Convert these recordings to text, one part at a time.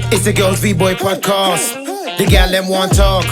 It's the Girls V-Boy podcast. The gal them want talk,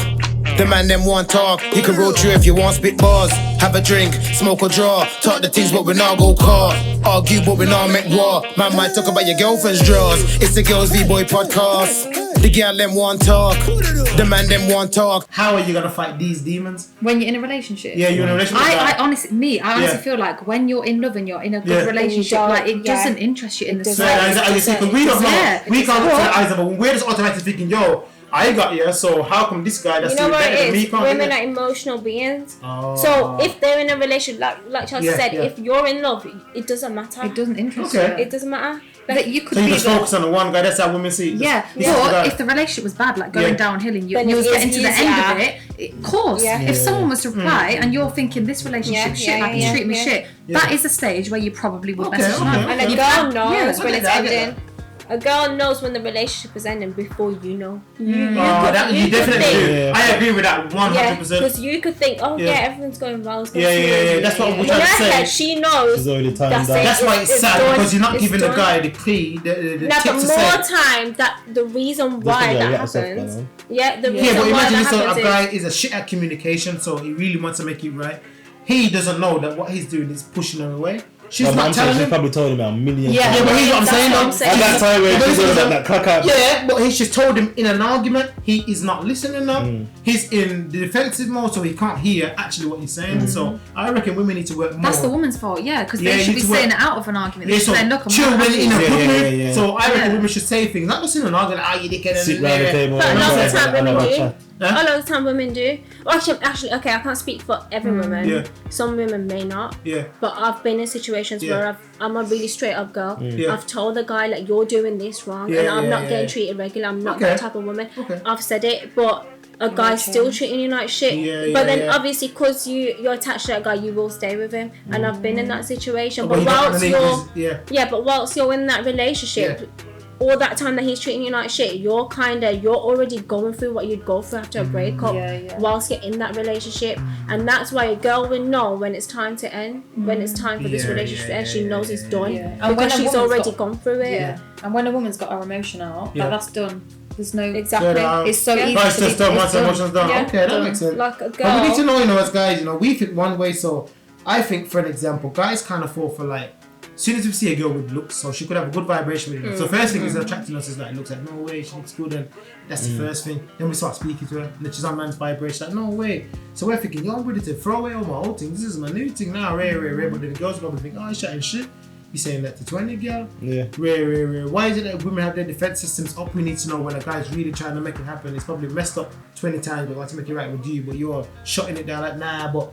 the man them want talk. You can roll through if you want spit bars. Have a drink, smoke or draw. Talk the things but we not go car. Argue but we not make war. Man might talk about your girlfriend's drawers. It's the Girls V-Boy podcast. The gal them want talk, the man them want talk. How are you gonna fight these demons? When you're in a relationship? Yeah, you're in a relationship. I honestly feel like when you're in love and you're in a good relationship, like it doesn't interest you in the slightest. We don't know. We can't look to the eyes of a woman. We're just automatically thinking, yo, I got you, so how come this guy that's doing better than me can't? Women are emotional beings. Oh. So if they're in a relationship, like Chelsea said, if you're in love, it doesn't matter. It doesn't interest you. It doesn't matter. Like you could so you just focus on the one guy. That's how women see it. Yeah. Or if the relationship was bad, like going downhill and you was getting to the end of it, of course. Yeah. If someone was to reply and you're thinking this relationship shit, like he's treating me shit, that is a stage where you probably would message him. And a girl knows when it's ending. A girl knows when the relationship is ending before you know. You definitely do. I agree with that 100%. Because you could think, everything's going well. Yeah. That's what we're trying to say. She knows. That's why it's sad because you're not giving the guy the key, the now, tip to the more time that the reason why that happens. The reason but why imagine that happens a guy is a shit at communication, so he really wants to make it right. He doesn't know that what he's doing is pushing her away. She's not telling him. She's probably told him a million times. Yeah, but here's what I'm saying though. At that time where she's doing that crack out. Yeah, but he's just told him in an argument, he is not listening now. He's in the defensive mode, so he can't hear actually what he's saying. So I reckon women need to work more. That's the woman's fault, because they should be saying it out of an argument. They should say, look, I'm chill when in a good mood. So I reckon women should say things, not just in an argument, you dickhead. Sit round the table. But a lot of the time women do. A lot of the time women do. Well, actually, okay, I can't speak for every woman. Yeah. Some women may not. Yeah. But I've been in situations where I'm a really straight up girl. I've told the guy, like, you're doing this wrong, and I'm not getting treated regular. I'm not that type of woman. I've said it, but a guy's still treating you like shit. But then obviously, because you're attached to that guy, you will stay with him. And I've been in that situation. But whilst you're in that relationship, all that time that he's treating you like shit, you're already going through what you'd go through after a breakup whilst you're in that relationship. And that's why a girl will know when it's time to end, when it's time for this relationship to end. She knows it's done because she's already gone through it. And when a woman's got her emotion out, that's done. There's no it's so easy. It's just done once emotions done. Okay, that makes sense. Like a girl. But we need to know, as guys, we think one way. So I think, for an example, guys kind of fall for like, as soon as we see a girl with looks, so she could have a good vibration with her. So first thing is attracting us is like, looks like, no way, she looks good, and that's the first thing. Then we start speaking to her, and she's on man's vibration, like, no way. So we're thinking, I'm ready to throw away all my old things. This is my new thing now, rare. But then the girls probably think, he's chatting shit. He's saying that to 20 girl. Yeah. Rare. Why is it that women have their defense systems up? We need to know when a guy's really trying to make it happen. It's probably messed up 20 times, but wants to make it right with you, but you're shutting it down like, nah, but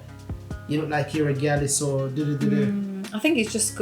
you look like you're a gallus or I think it's just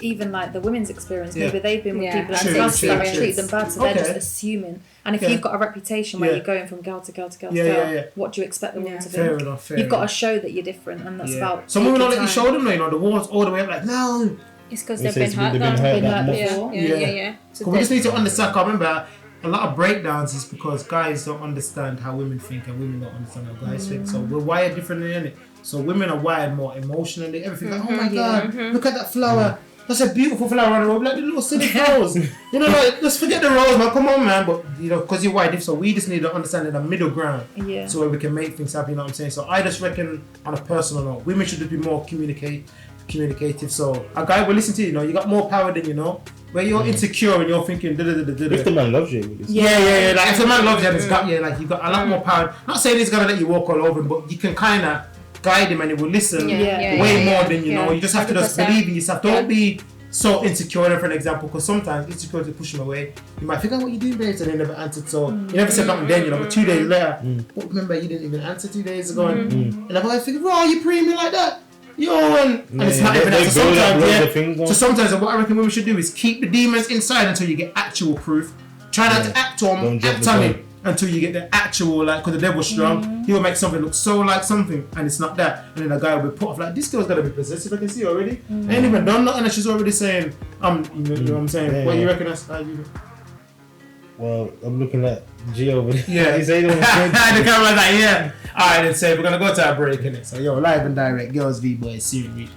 even like the women's experience. Maybe they've been with people that treat them bad, so they're just assuming. And if you've got a reputation where you're going from girl to girl to girl to girl, what do you expect the woman to do? Fair enough. You've got to show that you're different, and that's about. Some women don't let you show them, the walls all the way up. Like, no. It's because they've been hurt before. Yeah. So we just need to understand. I remember a lot of breakdowns is because guys don't understand how women think, and women don't understand how guys think. So we're wired differently, innit? So women are wired more emotionally. Everything like, oh my god, look at that flower. That's a beautiful flower on the road. Like the little silly rose. Let's forget the rose, man. Come on, man. But because you're wired, so we just need to understand the middle ground. Yeah. So where we can make things happen. You know what I'm saying? So I just reckon, on a personal note, women should just be more communicative. So a guy will listen to you. You got more power than where you're insecure and you're thinking. If the man loves you, like if the man loves you, it's got you got a lot more power. Not saying he's gonna let you walk all over him, but you can kind of guide him and he will listen way more than you just have to just believe in yourself. Don't be so insecure, for an example, because sometimes insecurity push him away. You might think, what you doing, babes, and they never answered. So you never said nothing then, but 2 days later, but remember you didn't even answer 2 days ago, and I think, you pre me like that. And it's not even that. So sometimes what I reckon women should do is keep the demons inside until you get actual proof. Try not to act on it until you get the actual, because the devil's strong. He will make something look so like something, and it's not that. And then the guy will be put off like, this girl's gotta be possessive. I can see already. I ain't even done nothing, and she's already saying, you know what I'm saying? What you reckon that's how you do? Well, I'm looking at G over there. Yeah. He's saying the camera's like, yeah. Alright, then say we're gonna go to our break, innit? So live and direct, Girls V-Boy, Siri.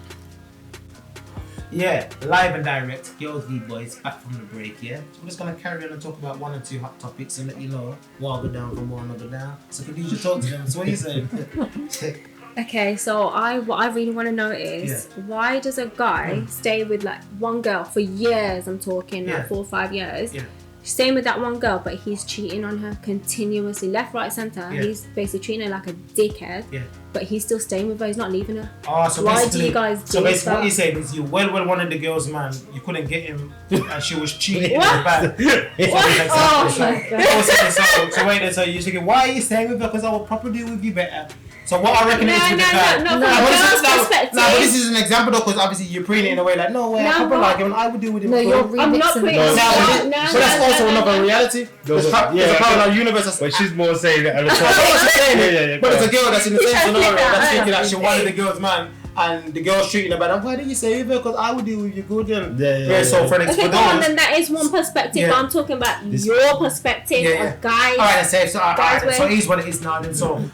Yeah, live and direct, Girls v Boys, back from the break, yeah? So I'm just going to carry on and talk about 1 or 2 hot topics and let you know what go down from one or go down. So Khadija, talk to them. So what are you saying? Okay, so what I really want to know is why does a guy stay with like one girl for years? I'm talking like 4 or 5 years. Yeah. Staying with that one girl, but he's cheating on her continuously, left, right, center. Yeah. He's basically treating her like a dickhead. Yeah. But he's still staying with her. He's not leaving her. Oh, so why do you guys do that? So basically, what you said is you well wanted the girl's man. You couldn't get him, and she was cheating. What? What? Oh my god. So wait, so you're thinking, why are you staying with her? Because I will probably deal with you better. So what I reckon is with the guy. No, but this is an example though, because obviously you're putting it in a way like, no way, I couple like him, I would deal with him. No, I'm not putting it. But that's also another reality. There's a parallel universe. But she's more saying that. But it's a girl that's in the same scenario that's thinking that she wanted the girl's man. And the girl's treating her bad. Why did you say it? Because I would deal with you good. And so for okay, go on, then that is one perspective. Yeah. But I'm talking about your perspective of guys. Alright, safe. So so here's what it is now. Then so.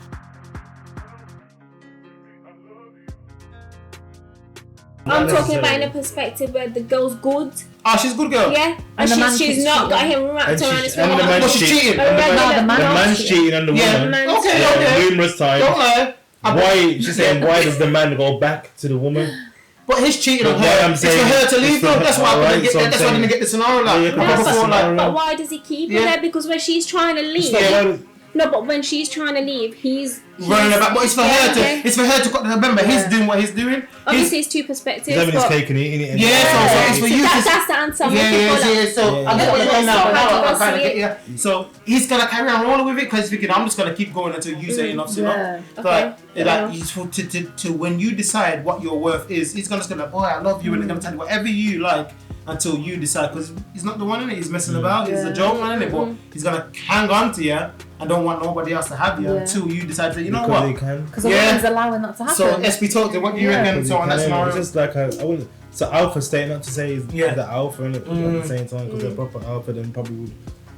I'm talking about in a perspective where the girl's good. Oh, she's a good girl. Yeah, and she's not got him wrapped around his finger. But she's cheating. The man's cheating on the woman. Okay. Numerous times. Don't lie. Why? She's saying, why does the man go back to the woman? But he's cheating on her. It's for her to leave though. That's why I didn't get the scenario like. But why does he keep her there? Because when she's trying to leave. No, but when she's trying to leave, he's running about. But it's for her to. It's for her to remember. He's doing what he's doing. Obviously, it's two perspectives. He's taking it. Yeah, so it's for you. That's the answer. Yeah. So I get what you're saying now. I kind of get you. So he's gonna carry on rolling with it because he's thinking I'm just gonna keep going until you say enough's enough. But like he's to when you decide what your worth is, he's just gonna boy, I love you, and he's gonna tell you whatever you like. Until you decide, because he's not the one in it, he's messing about, he's a joke man in it, but he's gonna hang on to you and don't want nobody else to have you until you decide to, you know what? Because the woman's allowing that to happen. So SB talk to what do you reckon? So on that scenario, it's just like I wouldn't. So alpha state, not to say is the alpha in it at the same time, because they're proper alpha, then probably would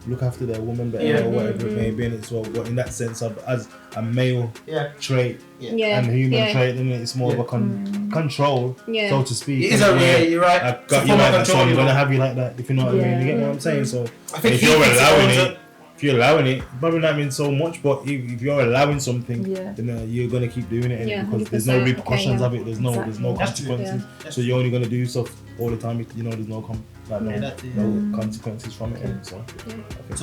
look after their woman better or whatever it may be in it. So, but in that sense of as a male trait and human trait, then it's more of a control, so to speak. It is you're right. I've got you like that, so I'm gonna have you like that. If you know what I mean, you get what I'm saying. So if you're allowing it, probably not mean so much, but if you're allowing something, then you're gonna keep doing it, because there's no repercussions of it. There's no consequences. So you're only gonna do stuff all the time. You know, there's no consequences from it. So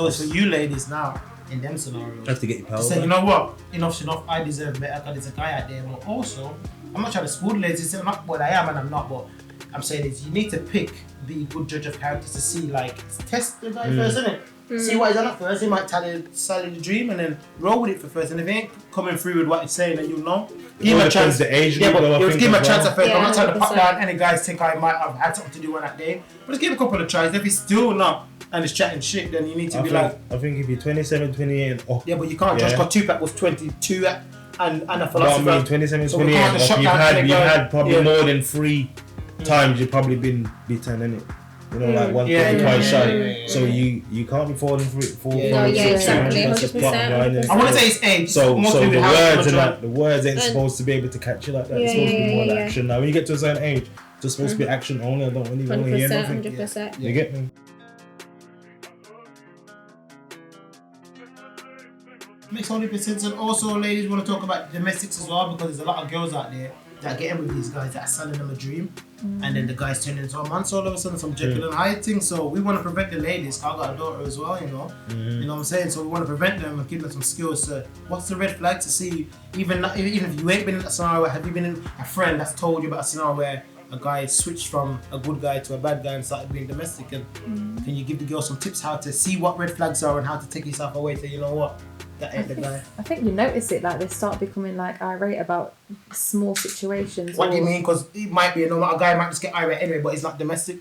it's for you ladies now in them scenarios. Have to get your power. Say, you know what? Enough's enough. I deserve better because there's a guy out there. But also, I'm not trying to spoil ladies. I'm not what I am, and I'm not. But I'm saying is you need to pick the good judge of characters to see, like, test the guy first, isn't it? See what he's on at first. He might tell you the dream and then roll with it for first. And if he ain't coming through with what he's saying, then you'll know. Give him a chance. The age but give him a chance at first. I'm not trying to pop down any guys think I might have had something to do on that day. But just give him a couple of tries. If he's still not and he's chatting shit, then you need to I think if you're 27, 28 and up. Yeah, but you can't just got Tupac was 22 and a philosopher. But I mean, 27, 28 and up, you've had probably more than 3 times you've probably been beaten, innit? You know, like one thing twice shy. So you can't be falling for it. Exactly. 100%. I want to say it's age. So the words ain't supposed to be able to catch you like that. It's supposed to be more the action. Now when you get to a certain age, it's just supposed to be action only. I don't really want to hear nothing. 100%. You get me? Makes 100% sense. And also, ladies want to talk about domestics as well, because there's a lot of girls out there that get in with these guys that are selling them a dream, and then the guys turn into a man. So all of a sudden, some Jekyll and Hyde thing. So we want to prevent the ladies. I got a daughter as well, you know. You know what I'm saying? So we want to prevent them and give them some skills to what's the red flag to see. Even if you ain't been in a scenario, have you been in a friend that's told you about a scenario where a guy switched from a good guy to a bad guy and started being domestic? And can you give the girl some tips how to see what red flags are and how to take yourself away to, you know what? That ain't the guy. I think you notice it, like they start becoming like irate about small situations. What do you mean? Because it might be a guy might just get irate anyway, but he's not domestic.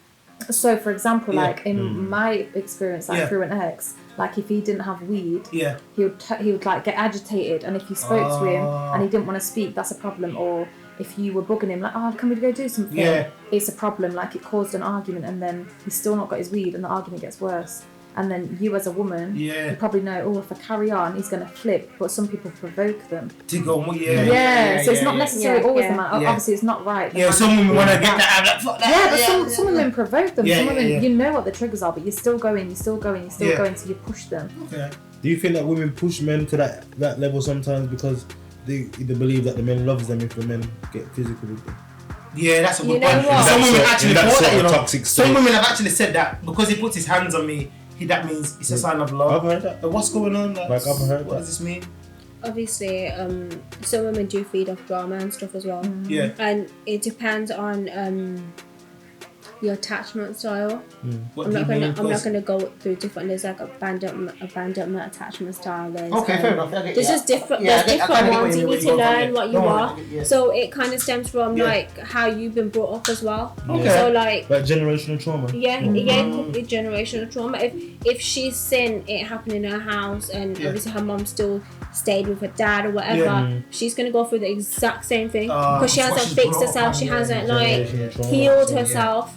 So, for example, like in my experience, like through an ex, like if he didn't have weed, he would like get agitated, and if you spoke to him and he didn't want to speak, that's a problem. Or if you were bugging him, like, oh, can we go do something? It's a problem. Like it caused an argument, and then he's still not got his weed, and the argument gets worse. And then you as a woman, you probably know, oh, if I carry on, he's going to flip. But some people provoke them. To go, so it's not necessarily always the man. Obviously, it's not right. Some women want to get that. Like, fuck that. Yeah, but some women provoke them. Some women, you know what the triggers are, but you're still going, so you push them. Okay. Do you think that women push men to that level sometimes because they believe that the men loves them if the men get physical with them? Yeah, that's a good point. Some women actually thought that, some women have actually said that because he puts his hands on me, that means it's a sign of love. I've heard that. But what's going on? Like I've heard what does this mean? Obviously, some women do feed off drama and stuff as well. Yeah. And it depends on your attachment style. I'm not gonna go through different. There's like abandonment attachment style. There's, fair enough. There's just different. There's different ones. You need to learn what you are. So it kind of stems from like how you've been brought up as well. Okay. So like generational trauma. Yeah, it could be generational trauma. If she's seen it happen in her house and obviously her mom still stayed with her dad or whatever, she's gonna go through the exact same thing because she hasn't fixed herself. She hasn't like healed herself.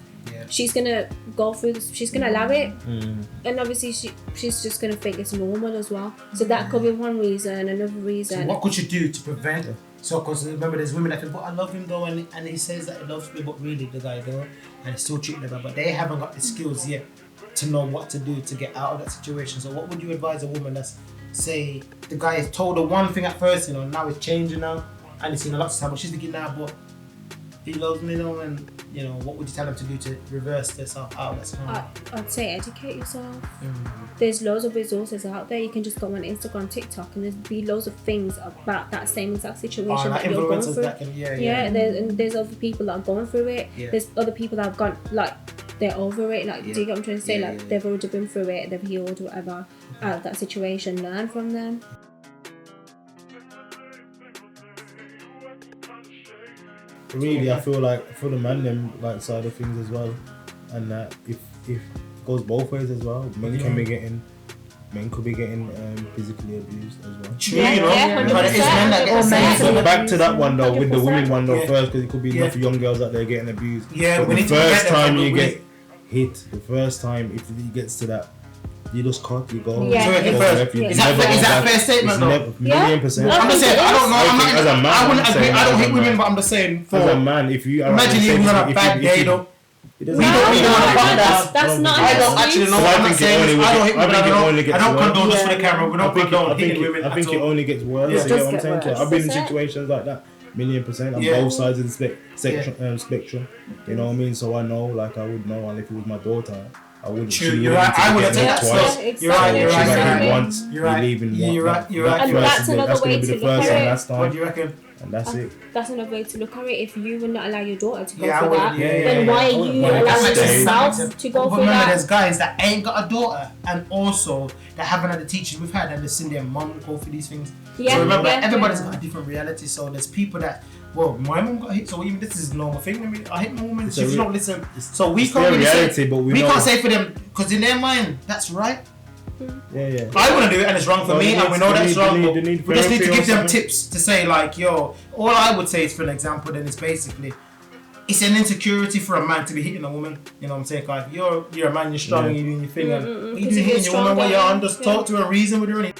She's gonna go through this. She's gonna allow it, and obviously she's just gonna think it's normal as well. So that could be one reason. Another reason. So what could you do to prevent it? So, because remember, there's women that think, "But I love him though," and he says that he loves me, but really the guy don't, and he's still treating them. But they haven't got the skills yet to know what to do to get out of that situation. So, what would you advise a woman that's, say, the guy has told her one thing at first, now it's changing now, and he's seen a lot of time, but she's thinking now, but he loves me now, and what would you tell him to do to reverse this out of that scenario? I'd say educate yourself. There's loads of resources out there. You can just go on Instagram, TikTok, and there's be loads of things about that same exact situation that you're going through. There's other people that are going through it. There's other people that have gone like they're over it. Like, do you get what I'm trying to say? Like they've already been through it, they've healed, whatever. Out of that situation, learn from them. Really, I feel the man them like side of things as well, and that if it goes both ways as well, men could be getting physically abused as well. True, but it is men that get so back to that one though, with the women one though first, because it could be enough young girls out there getting abused. Yeah, but the first time you get hit, the first time if it gets to that, you just cut, you go. Is that a fair statement though? $1,000,000%. I'm just saying, I don't know. As a man, I wouldn't agree. I don't hate women, but I'm just saying. As a man, if you imagine you on a bad day though. We don't that's not. I don't actually know what I'm saying. I don't hate women. I don't condone this for the camera. We don't condone hitting women. I think it only gets worse. You get what I'm saying? I've been in situations like that. $1,000,000% on both sides of the spectrum. You know what I mean? So I know, like I would know, and if it was my daughter, I wouldn't. True, you're right. I would have taken that twice. You're right. Once, you're leaving. You're right. And that's another way to look at it. What do you reckon? And that's it. That's another way to look at it. If you would not allow your daughter to go through that, then why are you allowing yourself to go through that? Remember, there's guys that ain't got a daughter, and also that haven't had the teaching we've had, and they've seen their mum go through these things. So remember, everybody's got a different reality. So there's people that, well, my mum got hit, so even this is a normal thing. I mean, I hit my woman, she don't listen. So we can't really say, we can't say for them, because in their mind, that's right. Yeah. I want to do it and it's wrong for me, and we know that's wrong. But we just need to give them tips to say, like, yo, all I would say is, for an example, then it's basically, it's an insecurity for a man to be hitting a woman. You know what I'm saying? Like, you're a man, you're strong, and you're doing your thing, and you do hitting your woman, well, you're on, just talk to her, reason with her.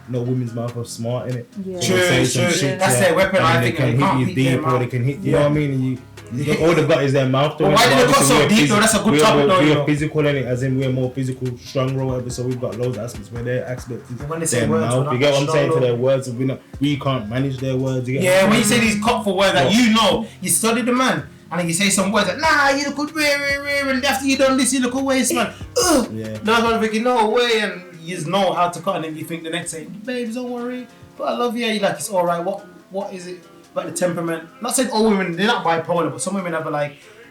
No women's mouth are smart, innit? Yeah. True. That's their weapon, I think. They can hit you deep, or they can hit, you know what I mean? All they've got is their mouth. Well, why did they cut so deep though? That's a good topic though. We're physical in it, as in we're more physical, stronger or whatever, so we've got loads of aspects where their aspect is their mouth. You get what I'm saying to their words? We can't manage their words. Yeah, when you say these cutful words that you study the man, and then you say some words like, nah, you look good, and after you done this, you look a waste, man. That's what I'm thinking, no way, and you just know how to cut, and then you think the next day, babes, don't worry, but I love you. You're like, it's alright, what is it? But the temperament, not saying all women, they're not bipolar, but some women have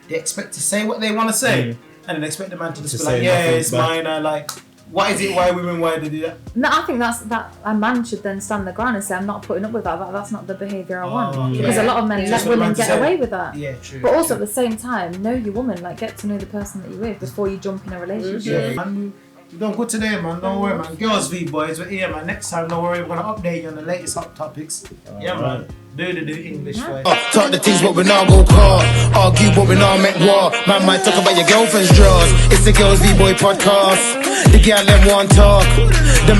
they expect to say what they want to say, and then expect the man to just be like, yeah, it's mine. Like, what is it? Why do they do that? No, I think that a man should then stand the ground and say, I'm not putting up with that. That's not the behaviour I want. Because a lot of men let women get away with that. Yeah, true. But also at the same time, know your woman. Like, get to know the person that you're with before you jump in a relationship. You done good today, man. Don't worry, man. Girls v boys, we're here, man. Next time, don't worry. We're gonna update you on the latest hot topics. Man. Do English voice. Talk the things but we not go caught. Argue but we not make war. Man might talk about your girlfriend's drawers. It's the Girls V-Boy podcast. The girl them want talk. The man